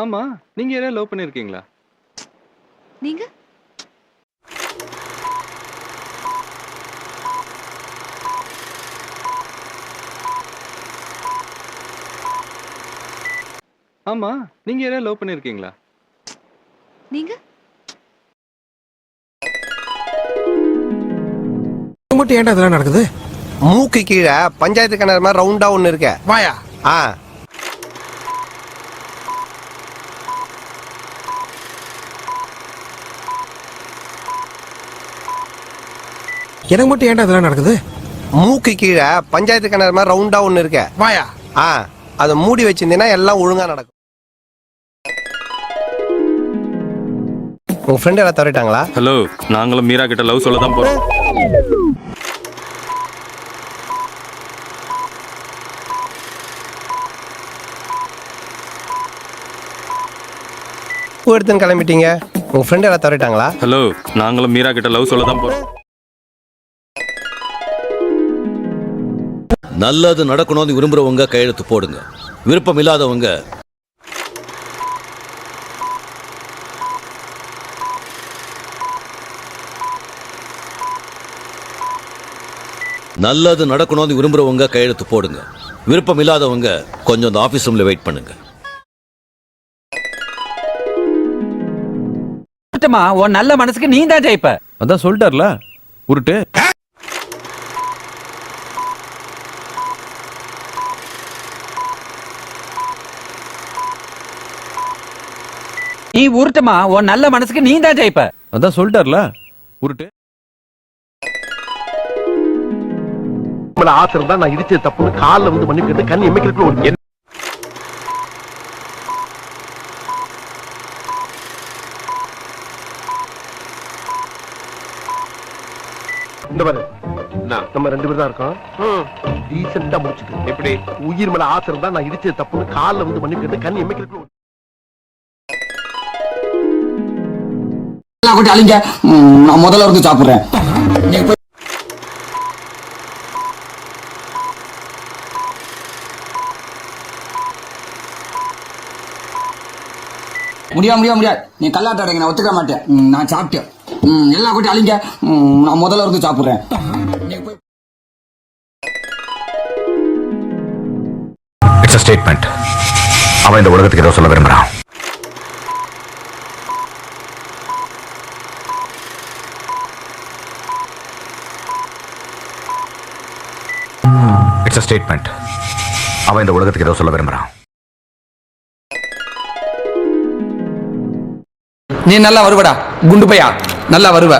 ஆமா, நீங்க யாரையா லவ் பண்ணிருக்கீங்களா? நீங்க ஆமா, நீங்க யாரையா லவ் பண்ணிருக்கீங்களா? நீங்க மட்டும் ஏன்டா இதெல்லாம் நடக்குது? மூக்கு கீழே பஞ்சாயத்து கிணறு மாதிரி ரவுண்டா ஒண்ணு இருக்க. வாயா. ஆ, எனக்கு மட்டும் ஏன்டா இதெல்லாம் நடக்குது? மூக்கு கீழே பஞ்சாயத்து கிணறு மாதிரி ரவுண்டா ஒண்ணு இருக்க. வாயா. ஆ, அதை மூடி வச்சிருந்தீங்கன்னா எல்லாம் ஒழுங்கா நடக்கும். உங்க ஃப்ரெண்ட் யாராவது தவறிட்டாங்களா? ஹலோ, நாங்களும் மீரா கிட்ட லவ் சொல்ல தான் போறோம். பூ எடுத்துன்னு கிளம்பிட்டீங்க. உங்க ஃப்ரெண்ட் யாராவது தவறிட்டாங்களா? ஹலோ, நாங்களும் மீரா கிட்ட லவ் சொல்ல தான் போறோம். நல்லது நடக்கணும்னு விரும்புறவங்க கையெழுத்து போடுங்க. விருப்பம் இல்லாதவங்க நல்லது நடக்கணும்னு விரும்புறவங்க கையெழுத்து போடுங்க. விருப்பம் இல்லாதவங்க கொஞ்சம் அந்த ஆபீஸ் ரூம்ல வெயிட் பண்ணுங்க. உன் நல்ல மனசுக்கு நீ தான் ஜெயிப்ப. அதான் சொல்லிட்டார்ல உருட்டு. நீ உருட்டுமா, உன் நல்ல மனசுக்கு நீ தான் ஜெயிப்ப. அதான் சொல்லிட்டார்ல உருட்டு. ஆசை இருந்தா நான் இடிச்சது தப்புன்னு காலில் வந்து மன்னிப்பு கேட்டு கண் எமைக்கிறதுக்குள்ள ஒரு இந்த பாரு, நம்ம 2 பேர் தான் இருக்கோம். டீசெண்டா முடிச்சுட்டு எப்படி உயிர் மேல ஆசை இருந்தா நான் இடிச்சது தப்புன்னு காலில் வந்து மன்னிப்பு கேட்டு கண் எமைக்கிறதுக்குள்ள அழிங்க. நான் முதல்ல இருந்து சாப்பிடுறேன். முடியாது. நீ கல்லாட்டாடுங்க, நான் ஒத்துக்க மாட்டேன். நான் சாப்பிட்டேன். எல்லா கூட்டி அழிங்க. நான் முதல்ல இருந்து சாப்பிடுறேன். It's a statement. அவன் இந்த உலகத்துக்கு ஏதோ சொல்ல விரும்புறான். It's a statement. அவன் இந்த உலகத்துக்கு ஏதோ சொல்ல விரும்புறான். நீ நல்லா வருவடா குண்டு பையா, நல்லா வருவ.